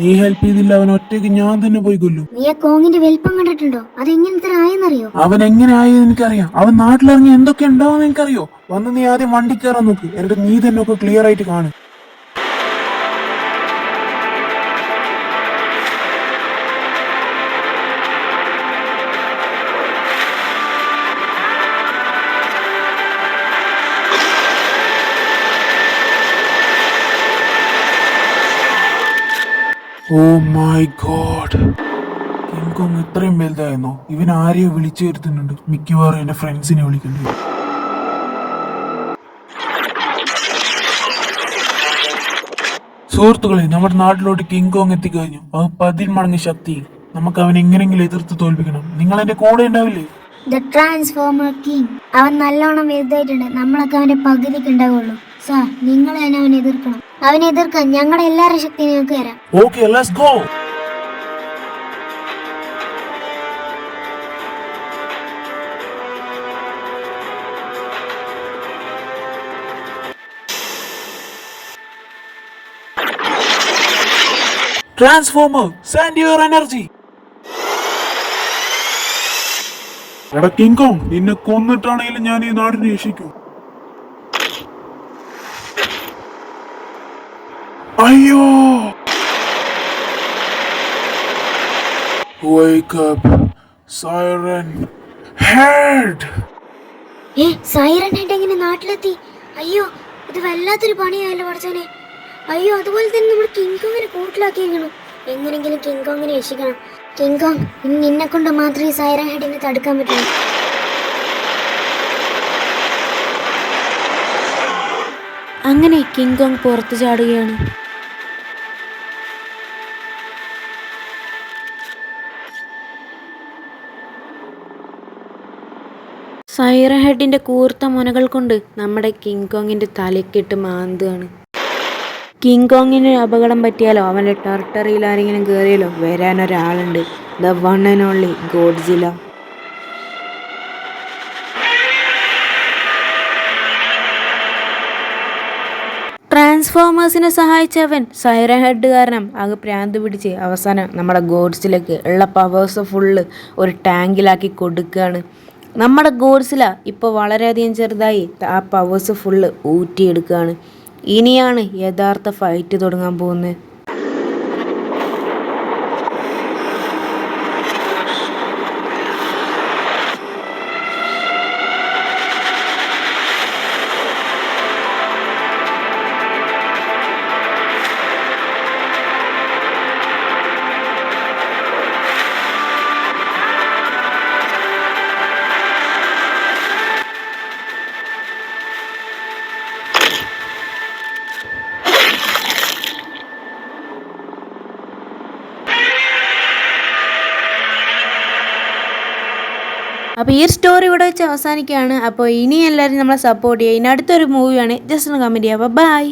നീ ഹെൽപ്പ് ചെയ്തില്ല അവൻ ഒറ്റയ്ക്ക് ഞാൻ തന്നെ പോയി കൊല്ലും. നീ ആ കോങ്ങിന്റെ വലിപ്പം കണ്ടിട്ടുണ്ടോ? അത് എങ്ങനത്തെ ആയെന്നറിയോ? അവൻ എങ്ങനെ ആയെന്ന് എനിക്കറിയാം. അവൻ നാട്ടിലിറങ്ങി എന്തൊക്കെ ഉണ്ടാവും എനിക്കറിയോ. വന്ന് നീ ആദ്യം വണ്ടി കയറാൻ നോക്ക്, എന്നിട്ട് നീ തന്നെ ഒക്കെ ക്ലിയർ ആയിട്ട് കാണും. Oh my God, King Kong ഇത്രയും വലുതായിരുന്നോ? ഇവൻ ആരെയോ വിളിച്ചു വരുത്തുന്നുണ്ട്. മിക്കവാറും എന്റെ ഫ്രണ്ട്സിനെ വിളിക്കേണ്ടി വരും. സുഹൃത്തുക്കളെ, നമ്മുടെ നാട്ടിലോട്ട് കിങ് കോങ് എത്തിക്കഴിഞ്ഞു. അത് 10 മടങ്ങ് ശക്തി. നമുക്ക് അവൻ എങ്ങനെയെങ്കിലും എതിർത്ത് തോൽപ്പിക്കണം. നിങ്ങൾ എന്റെ കൂടെ ഉണ്ടാവില്ലേ? The transformer king. അവൻ നല്ലോണം വലുതായിട്ടുണ്ട്. നമ്മളൊക്കെ അവന്റെ പകുതിക്ക് ഉണ്ടാവുള്ളൂ. സാർ, നിങ്ങൾ തന്നെ അവനെ എതിർക്കണം. അവനെ എതിർക്കാൻ ഞങ്ങളുടെ എല്ലാവരുടെ ശക്തി നിങ്ങൾക്ക് തരാം. Okay, let's go. Transformer, send your energy. എടാ കിങ് കോങ്, നിന്നെ കൊന്നിട്ടാണെങ്കിലും ഞാൻ ഈ നാടിനെ രക്ഷിക്കും. അയ്യോ! Wake up, Siren Head. Siren head എങ്ങനെ നാട്ടിലെത്തി? അയ്യോ, ഇത് വല്ലാത്തൊരു പണിയായല്ലോ പഠിച്ചോനെ. അയ്യോ, അതുപോലെ തന്നെ നമ്മൾ കിങ് കോങ്ങിനെ കൂട്ടിലാക്കിയിരിക്കണം. എങ്ങനെങ്കിലും കിങ് കോങ്ങിനെ രക്ഷിക്കണം. കിങ് കോങ്, നിന്നെ കൊണ്ട് മാത്രമേ സൈറൻ ഹെഡിനെ തടുക്കാൻ പറ്റൂ. അങ്ങനെ കിങ് കോങ് പുറത്തു ചാടുകയാണ്. സൈറൻ ഹെഡിന്റെ കൂർത്ത മുനകൾ കൊണ്ട് നമ്മുടെ കിങ് കോങ്ങിന്റെ തലക്കിട്ട് മാന്തുകയാണ്. കിങ് കോങ്ങിന് അപകടം പറ്റിയാലോ, അവന്റെ ടെറിട്ടറിയിൽ ആരെങ്കിലും കയറിയാലോ വരാനൊരാളുണ്ട്. The one and only Godzilla. ട്രാൻസ്ഫോമേഴ്സിനെ സഹായിച്ചവൻ സൈറൻ ഹെഡ് കാരണം ആകെ പ്രാന്ത് പിടിച്ച് അവസാനം നമ്മുടെ ഗോഡ്സിലേക്ക് ഉള്ള പവേഴ്സ് ഫുള്ള് ഒരു ടാങ്കിലാക്കി കൊടുക്കുകയാണ്. നമ്മുടെ ഗോഡ്സില ഇപ്പോൾ വളരെയധികം ചെറുതായി ആ പവേഴ്സ് ഫുള്ള് ഊറ്റിയെടുക്കുകയാണ്. ഇനിയാണ് യഥാർത്ഥ ഫൈറ്റ് തുടങ്ങാൻ പോകുന്നത്. അപ്പോൾ ഈ സ്റ്റോറി ഇവിടെ വെച്ച് അവസാനിക്കുകയാണ്. അപ്പോൾ ഇനി എല്ലാവരും നമ്മളെ സപ്പോർട്ട് ചെയ്യുക. ഇനി അടുത്തൊരു മൂവിയാണ്. ജസ്റ്റ് ഒന്ന് കമൻറ്റ് ചെയ്യുക. ബൈ.